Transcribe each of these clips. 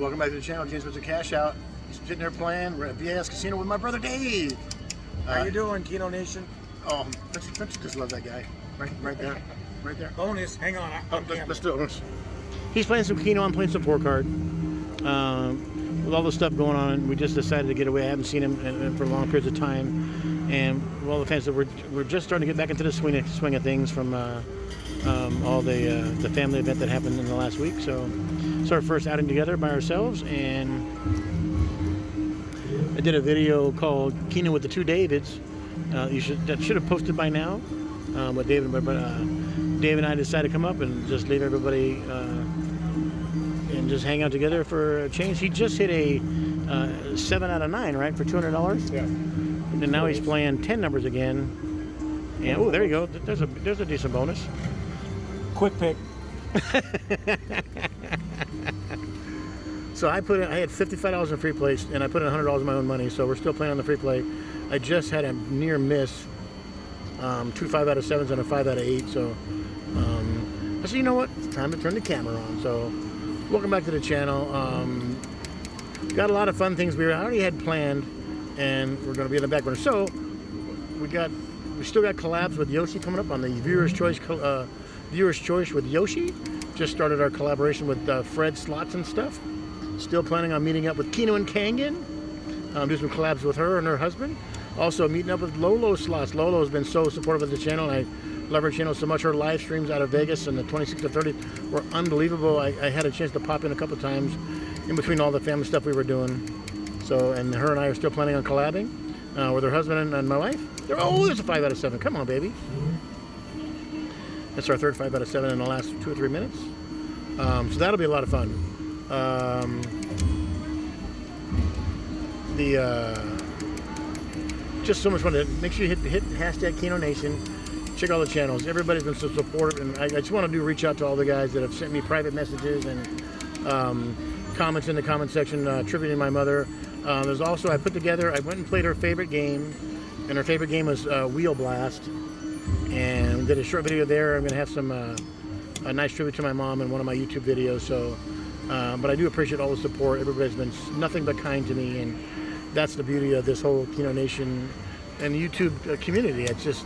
Welcome back to the channel. James with the cash out. He's sitting there playing. We're at VAS Casino with my brother Dave. How you doing, Keno Nation? Oh, don't you just love that guy? Right there. Right there. Bonus. Hang on. Let's do it. He's playing some Keno. I'm playing some 4-card. With all the stuff going on, we just decided to get away. I haven't seen him for long periods of time. And with all the fans, that we're just starting to get back into the swing of things from all the family event that happened in the last week. So it's our first outing together by ourselves, and I did a video called Keno with the Two Davids. That should have posted by now, but Dave and I decided to come up and just leave everybody and just hang out together for a change. He just hit a 7 out of 9, right, for $200. Yeah. And now he's playing 10 numbers again. And oh, there you go. There's a decent bonus. Quick pick. So I had $55 in free play, and I put in $100 of my own money. So we're still playing on the free play. I just had a near miss, 2 5 out of 7s and a 5 out of 8. So I said, you know what? It's time to turn the camera on. So welcome back to the channel. Got a lot of fun things we already had planned, and we're going to be in the background. So we still got collabs with Yoshi coming up on the Viewer's Choice with Yoshi. Just started our collaboration with Fred Slots and stuff. Still planning on meeting up with Keno and Kangan. Do some collabs with her and her husband. Also meeting up with Lolo Slots. Lolo's been so supportive of the channel. I love her channel so much. Her live streams out of Vegas on the 26th to 30th were unbelievable. I had a chance to pop in a couple times in between all the family stuff we were doing. So, and her and I are still planning on collabing with her husband and my wife. There's a 5 out of 7. Come on, baby. That's our third 5 out of 7 in the last 2 or 3 minutes. So that'll be a lot of fun. Just so much fun. Make sure you hit hashtag Keno Nation. Check all the channels. Everybody's been so supportive, and I just want to reach out to all the guys that have sent me private messages and comments in the comment section tributing my mother. There's also, I went and played her favorite game, and her favorite game was Wheel Blast, and did a short video there. I'm going to have some a nice tribute to my mom in one of my YouTube videos. So, but I do appreciate all the support. Everybody's been nothing but kind to me, and that's the beauty of this whole Keno Nation and YouTube community. It's just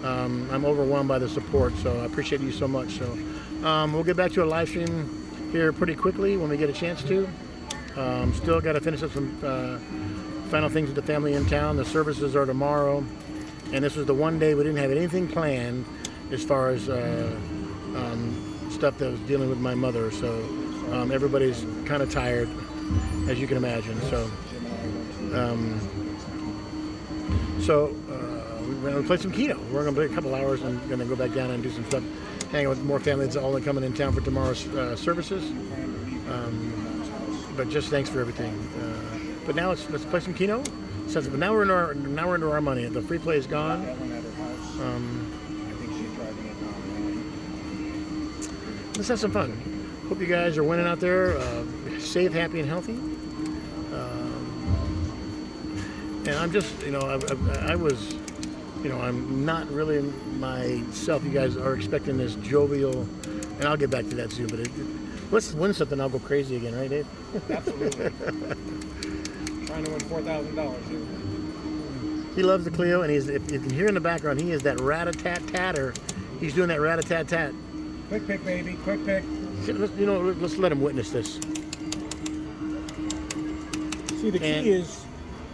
I'm overwhelmed by the support, so I appreciate you so much. So we'll get back to a live stream here pretty quickly when we get a chance to. Still got to finish up some final things with the family in town. The services are tomorrow, and this was the one day we didn't have anything planned as far as stuff that was dealing with my mother. So everybody's kind of tired, as you can imagine. So we're going to play some Keno. We're going to play a couple hours and going to go back down and do some stuff, hang out with more family that's all coming in town for tomorrow's services. But just thanks for everything. But now let's play some Keno. But now we're into our money. The free play is gone. Let's have some fun. Hope you guys are winning out there. Safe, happy, and healthy. And I'm just, I was, I'm not really myself. You guys are expecting this jovial, and I'll get back to that soon. But let's win something. I'll go crazy again, right, Dave? Absolutely. Trying to win $4,000. He loves the Clio, and if you can hear in the background, he is that rat-a-tat-tatter. He's doing that rat-a-tat-tat. Quick pick, baby. Quick pick. Let's let him witness this. See, the key is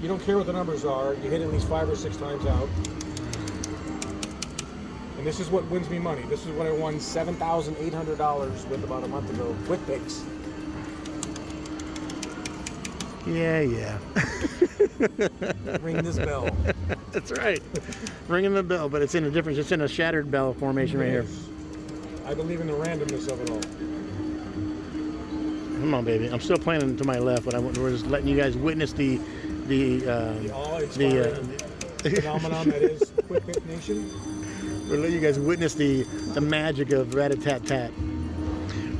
you don't care what the numbers are. You hit at least 5 or 6 times out. And this is what wins me money. This is what I won $7,800 with about a month ago. Quick picks. Yeah. Ring this bell. That's right. Ringing the bell, but it's in a different. It's in a shattered bell formation right here. I believe in the randomness of it all. Come on, baby. I'm still playing to my left, but we're just letting you guys witness the phenomenon that is Quick Pick Nation. We're letting you guys witness the magic of rat-a-tat-tat.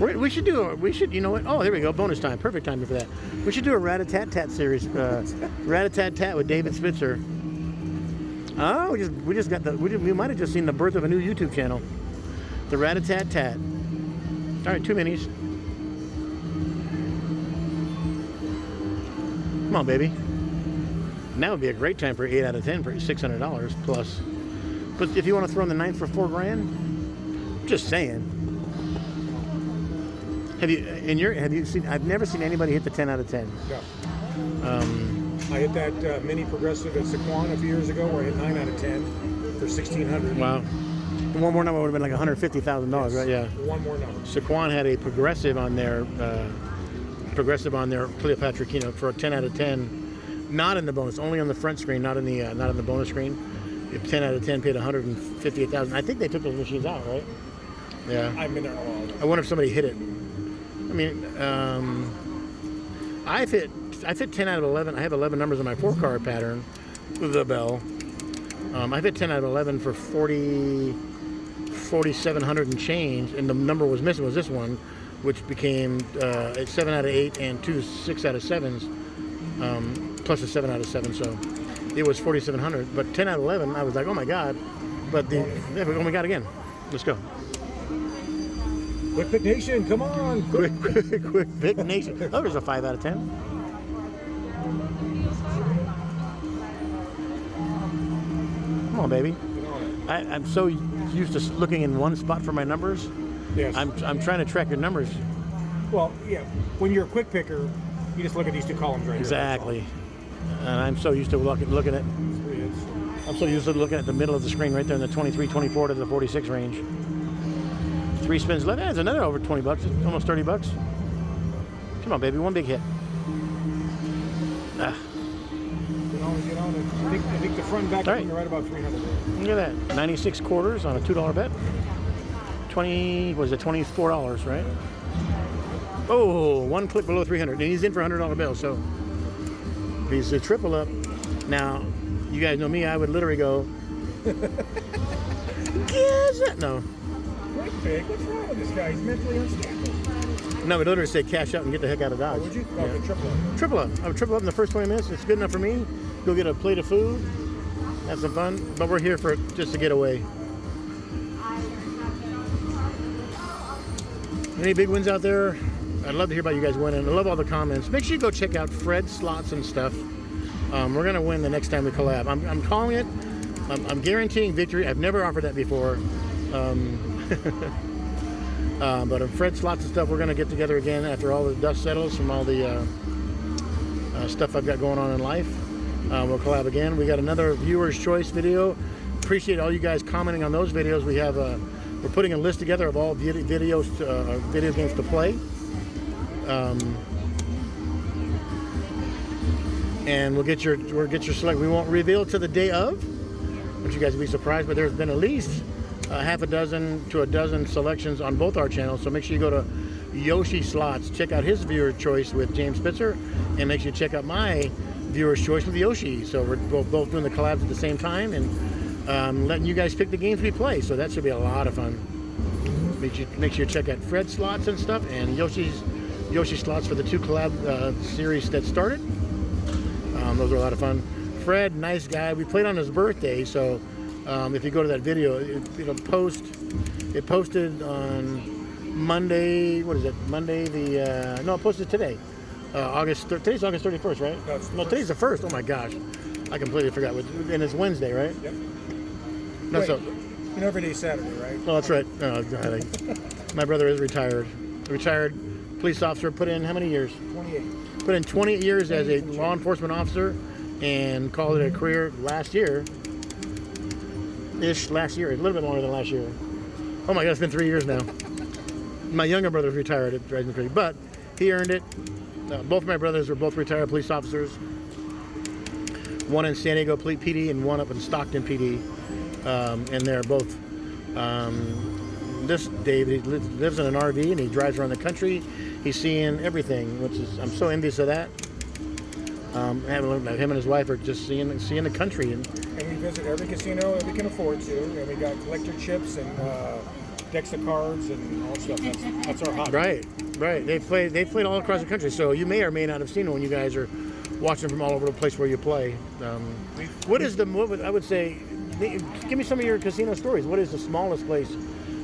We should, you know what? Oh, there we go. Bonus time. Perfect timing for that. We should do a rat-a-tat-tat series. Rat-a-tat-tat with David Spitzer. Oh, we might have just seen the birth of a new YouTube channel. The rat-a-tat-tat. All right, 2 minis. Come on, baby. Now would be a great time for 8 out of 10 for $600 plus. But if you want to throw in the 9th for $4,000, just saying. Have you seen? I've never seen anybody hit the 10 out of 10. Yeah. I hit that mini progressive at Sequan a few years ago where I hit 9 out of 10 for $1,600. Wow. And one more number would have been like $150,000, Yes. right? Yeah. One more number. Sequan had a progressive on their Cleopatra Keno for a 10 out of 10. Not in the bonus, only on the front screen, not in the bonus screen. If 10 out of 10 paid $158,000. I think they took those machines out, right? Yeah. I haven't been there in a while. I wonder if somebody hit it. I mean, I've hit 10 out of 11. I have 11 numbers on my 4-card pattern with the bell. I've hit 10 out of 11 for 4,700 and change, and the number was missing was this one, which became 7 out of 8 and 2 6 out of 7s, plus a 7 out of 7. So it was 4,700. But 10 out of 11, I was like, oh my God. But oh my God again. Let's go. Quick Pick Nation, come on. Quick Pick Nation. Oh, there's a 5 out of 10. Come on, baby. I'm so used to looking in one spot for my numbers. Yes. I'm trying to track your numbers. Well, yeah. When you're a quick picker, you just look at these two columns right Exactly. And I'm so used to looking at. I'm so used to looking at the middle of the screen right there in the 23, 24 to the 46 range. 3 spins left. That's another over 20 bucks. Almost 30 bucks. Come on, baby. One big hit. Get on it. I think the front and back are right about 300. Look at that. 96 quarters on a $2 bet. $24, right? Oh, one click below 300. And he's in for a $100 bill. So if he's a triple up. Now, you guys know me. I would literally go. No. Quick Pick. What's wrong with this guy? He's mentally unstable. No, we literally say cash out and get the heck out of Dodge. Oh, would you? Yeah. Okay, triple up. Triple up. I would triple up in the first 20 minutes. It's good enough for me. Go get a plate of food. Have some fun. But we're here for just to get away. Any big wins out there? I'd love to hear about you guys winning. I love all the comments. Make sure you go check out Fred's Slots and stuff. We're going to win the next time we collab. I'm calling it. I'm guaranteeing victory. I've never offered that before. But on Fred Slots and stuff, we're going to get together again after all the dust settles from all the stuff I've got going on in life. We'll collab again. We got another viewer's choice video. Appreciate all you guys commenting on those videos. We have we're putting a list together of all video games to play. And we'll get your select. We won't reveal to the day of, but you guys will be surprised. But there's been at least half a dozen to a dozen selections on both our channels. So make sure you go to Yoshi Slots. Check out his viewer choice with James Spitzer, and make sure you check out my viewer's choice with Yoshi. So we're both doing the collabs at the same time and letting you guys pick the games we play. So that should be a lot of fun. Make sure you check out Fred Slots and stuff and Yoshi Slots for the 2 collab series that started. Those are a lot of fun. Fred, nice guy. We played on his birthday, so if you go to that video, it'll post. It posted on Monday. What is it? Monday it posted today. Today's August 31st, right? No, today's the 1st. Oh my gosh, I completely forgot. And it's Wednesday, right? Yep. No, Wait, so. you know every day's Saturday, right? Oh, that's right. Oh, God. My brother is retired. Retired police officer. Put in how many years? 28. Put in 20 years as a law enforcement officer and called it a career last year. A little bit longer than last year. Oh my God, it's been 3 years now. My younger brother's retired at Rising Creek, but he earned it. Both of my brothers are both retired police officers. One in San Diego PD and one up in Stockton PD. And they're both, this Dave, he lives in an RV and he drives around the country. He's seeing everything, which is, I'm so envious of that. Him and his wife are just seeing the country. And we visit every casino that we can afford to. And we got collector chips and decks of cards and all stuff. That's our hobby. Right. They played all across the country. So you may or may not have seen it when you guys are watching from all over the place where you play. I would say, give me some of your casino stories. What is the smallest place?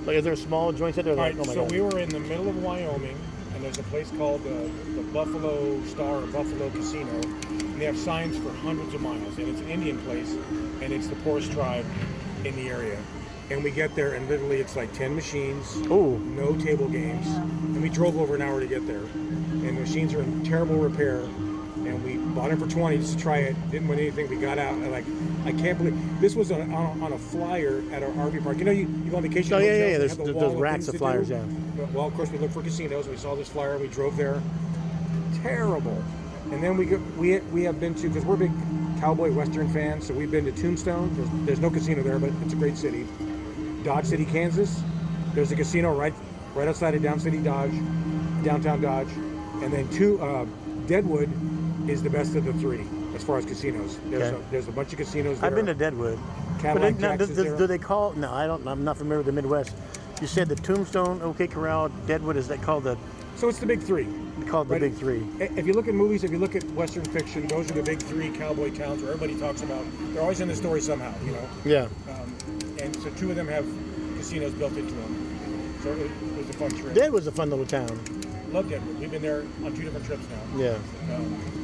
Like, is there small joints that are like, oh my God? We were in the middle of Wyoming, and there's a place called the Buffalo Star or Buffalo Casino. and they have signs for hundreds of miles. And it's an Indian place, and it's the poorest tribe in the area. And we get there, and literally it's like 10 machines, no table games. And we drove over an hour to get there. And the machines are in terrible repair. And we bought them for 20 just to try it. Didn't win anything. We got out, and I can't believe this was on a flyer at our RV park. You know, you go on vacation. Oh yeah. There's those racks of flyers. Yeah. Well, of course, we looked for casinos. We saw this flyer. We drove there. Terrible. And then we have been to, because we're big cowboy western fans, so we've been to Tombstone. There's no casino there, but it's a great city. Dodge City, Kansas. There's a casino right outside of downtown Dodge, and then Deadwood is the best of the three as far as casinos. There's a bunch of casinos there. I've been to Deadwood. Cadillac Jacks is there. Do they call? No, I'm not familiar with the Midwest. You said the Tombstone, OK Corral, Deadwood. Is that called the? So it's the big three. Called the big three. If you look at movies, if you look at Western fiction, those are the big three cowboy towns where everybody talks about. They're always in the story somehow, you know. Yeah. And so two of them have casinos built into them. So it was a fun trip. Deadwood's a fun little town. Love Deadwood. We've been there on 2 different trips now. Yeah.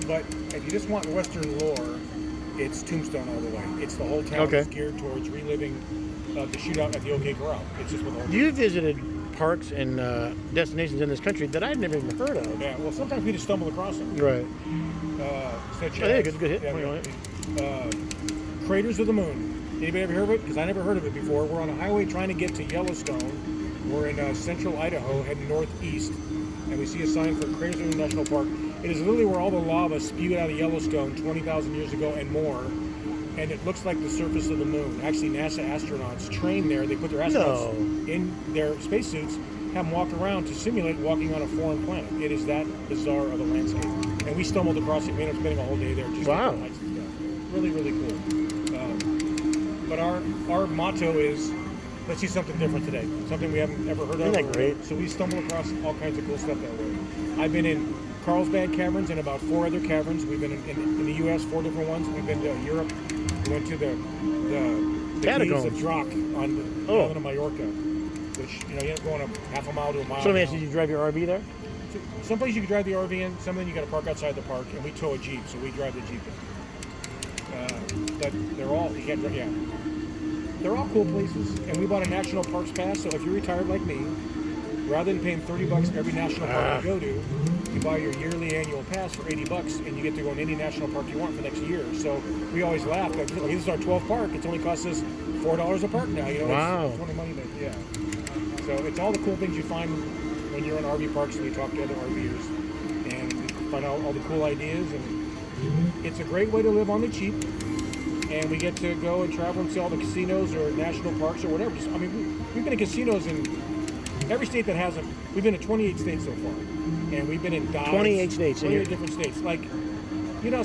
But if you just want Western lore, it's Tombstone all the way. It's the whole town is geared towards reliving the shootout at the OK Corral. It's just with all. You visited parks and destinations in this country that I'd never even heard of. Yeah. Well, sometimes we just stumble across them. Right. Such as good hit. Yeah, Craters of the Moon. Anybody ever heard of it? Because I never heard of it before. We're on a highway trying to get to Yellowstone. We're in central Idaho, heading northeast, and we see a sign for Craters of the Moon National Park. It is literally where all the lava spewed out of Yellowstone 20,000 years ago and more, and it looks like the surface of the moon. Actually, NASA astronauts train there. They put their astronauts in their spacesuits, have them walk around to simulate walking on a foreign planet. It is that bizarre of a landscape. And we stumbled across it. We ended up spending a whole day there. Just looking at the stuff. Really, really cool. But our motto is, let's see something different today. Something we haven't ever heard of. Isn't that great? So we stumble across all kinds of cool stuff that way. I've been in Carlsbad Caverns and about 4 other caverns. We've been in the U.S., 4 different ones. We've been to Europe. We went to the caves of Drac on the island of Mallorca, which, you end up going a half a mile to a mile. So let me ask you, did you drive your RV there? So, some places you can drive the RV in, some of them you got to park outside the park, and we tow a Jeep, so we drive the Jeep in. But they're all, you can't drive, they're all cool places, and we bought a national parks pass, so if you're retired like me, rather than paying $30 every national park you go to, you buy your yearly annual pass for $80, and you get to go in any national park you want for next year. So we always laugh. Like, this is our 12th park. It's only cost us $4 a park now. Wow. It's 20 money, but so it's all the cool things you find when you're in RV parks and you talk to other RVers, and you find out all the cool ideas. And it's a great way to live on the cheap. And we get to go and travel and see all the casinos or national parks or whatever. I mean, we've been in casinos in every state that has them. We've been in 28 states so far. And we've been in 28 states. 28 different states. Like,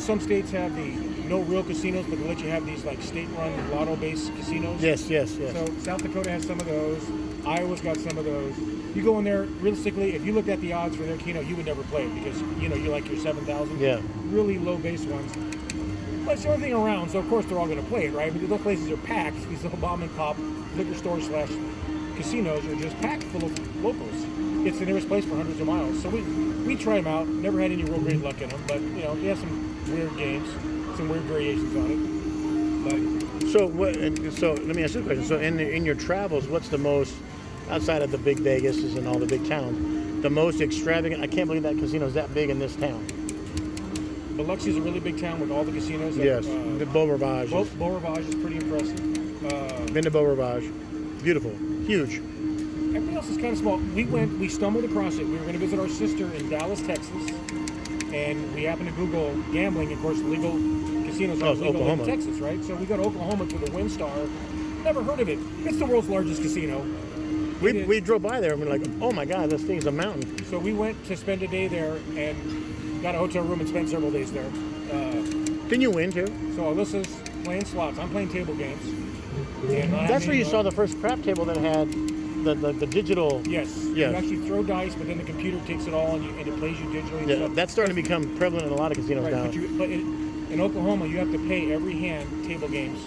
some states have the no real casinos, but they let you have these like state-run lotto-based casinos. Yes. So South Dakota has some of those. Iowa's got some of those. You go in there, realistically, if you looked at the odds for their Keno, you would never play it because, you're like your 7,000. Yeah. Really low base ones. But it's the only thing around, so of course they're all going to play it, right? But those places are packed. These little mom and pop liquor stores / casinos are just packed full of locals. It's the nearest place for hundreds of miles. So we tried them out. Never had any real great luck in them, but we have some weird games, some weird variations on it. But so let me ask you a question. So in your travels, what's the most, outside of the big Vegases and all the big towns, the most extravagant? I can't believe that casino's that big in this town. Biloxi's a really big town with all the casinos. Yes, the Beau Rivage. Beau Rivage is pretty impressive. Been to Beau Rivage. Beautiful. Huge. Everything else is kind of small. We stumbled across it. We were going to visit our sister in Dallas, Texas, and we happened to Google gambling. Of course, legal casinos are legal in Texas, right? So we go to Oklahoma to the WinStar. Never heard of it. It's the world's largest casino. We drove by there and we're like, oh my God, this thing's a mountain. So we went to spend a day there and got a hotel room and spent several days there. Didn't you win too? So Alyssa's playing slots. I'm playing table games. And that's where you saw the first crap table that had the digital. Yes. You actually throw dice, but then the computer takes it all and it plays you digitally. Yeah, that's starting to become prevalent in a lot of casinos now. But in Oklahoma, you have to pay every hand table games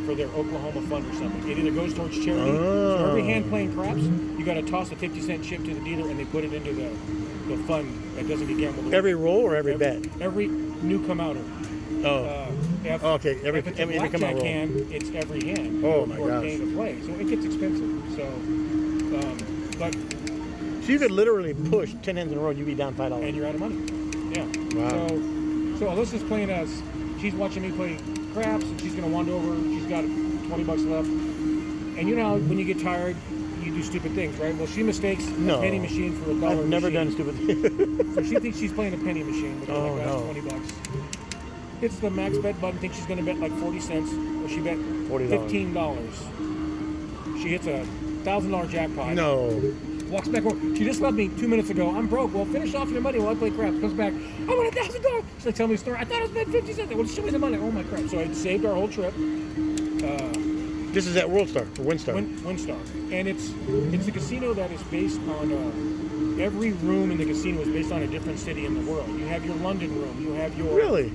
for their Oklahoma fund or something. It either goes towards charity. So every hand playing craps, you got to toss a 50-cent chip to the dealer, and they put it into the fund that doesn't get gambled away. Every roll or every bet? Every new come-outer. Oh. If, Okay, if it's a blackjack hand, it's every hand. Oh my gosh. gosh. Paying to play, so it gets expensive. So, but so you could literally push 10 hands in a row and you'd be down $5. And you're out of money. Yeah. Wow. So Alyssa's playing us. She's watching me play craps, and she's going to wander over. She's got $20 left. And you know how when you get tired, you do stupid things, right? Well, she mistakes a penny machine for $1 I've never machine. done stupid things. So she thinks she's playing a penny machine, but $20. Hits the max bet button, thinks she's going to bet like 40 cents. Well, she bet $15. She hits a $1,000 jackpot. No. Walks back over. She just left me 2 minutes ago. I'm broke. Well, finish off your money while I play craps. Comes back. I won $1,000. She's like, tell me a story. I thought I was betting 50 cents. Well, show me the money. Oh my crap. So I saved our whole trip. This is at WorldStar or WinStar. WinStar. And it's a casino that is based on every room in the casino is based on a different city in the world. You have your London room. You have your Really?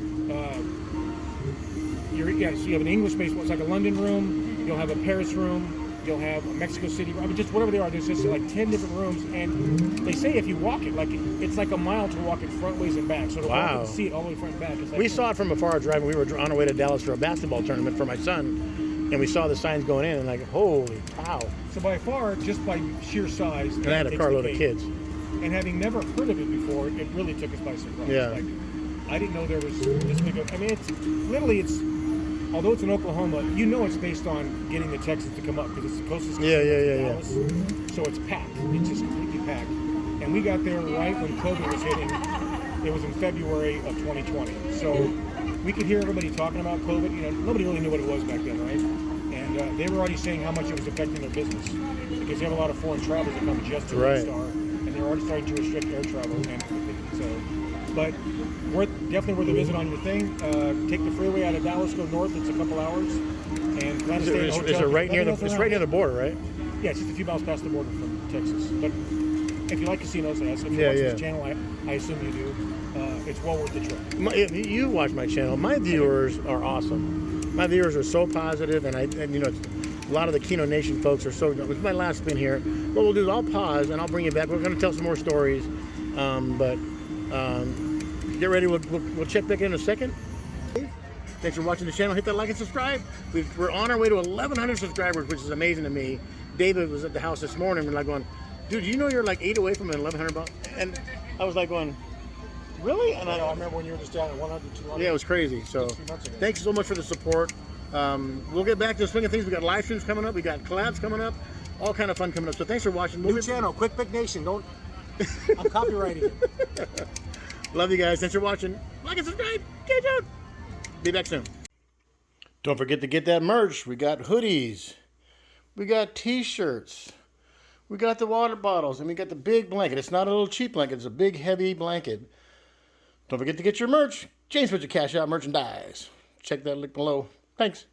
So you have an English-based one. It's like a London room. You'll have a Paris room. You'll have a Mexico City room. I mean, just whatever they are. There's just like 10 different rooms, and they say if you walk it, like it's like a mile to walk it front ways and back. So to walk it and see it all the way front and back. It's like, we saw it from afar driving. We were on our way to Dallas for a basketball tournament for my son, and we saw the signs going in, and like, holy cow! So by far, just by sheer size, and I had a carload of kids. And having never heard of it before, it really took us by surprise. Yeah. Like, I didn't know there was this big of. I mean, although it's in Oklahoma, you know it's based on getting the Texans to come up because it's the closest to Dallas. So it's packed. It's just completely packed. And we got there right when COVID was hitting. It was in February of 2020. So we could hear everybody talking about COVID. You know, nobody really knew what it was back then, right? And they were already saying how much it was affecting their business because you have a lot of foreign travelers that come just to WinStar, and they're already starting to restrict air travel. And so, but definitely worth a visit on your thing. Take the freeway out of Dallas, go north. It's a couple hours, and plan to stay in a hotel. Is it right near it's right near the border, right? Yeah, it's just a few miles past the border from Texas. But if you like casinos, if you watch this channel, I assume you do. It's well worth the trip. If you watch my channel, my viewers are awesome. My viewers are so positive, and you know, a lot of the Keno Nation folks are so. This is my last spin here. What we'll do is I'll pause and I'll bring you back. We're going to tell some more stories, get ready. We'll check back in a second. Thanks for watching the channel. Hit that like and subscribe. We're on our way to 1,100 subscribers, which is amazing to me. David was at the house this morning and like going, dude, you know you're like 8 away from 1,100 bucks? And I was like going, really? And I remember when you were just down at 100, 200. Yeah, it was crazy. So thanks so much for the support. We'll get back to the swing of things. We got live streams coming up. We got collabs coming up. All kind of fun coming up. So thanks for watching. New channel, Quick Pick Nation. Don't. I'm copywriting it. Love you guys. Thanks for watching. Like and subscribe. Catch out. Be back soon. Don't forget to get that merch. We got hoodies. We got t-shirts. We got the water bottles. And we got the big blanket. It's not a little cheap blanket. It's a big, heavy blanket. Don't forget to get your merch. James put your cash out merchandise. Check that link below. Thanks.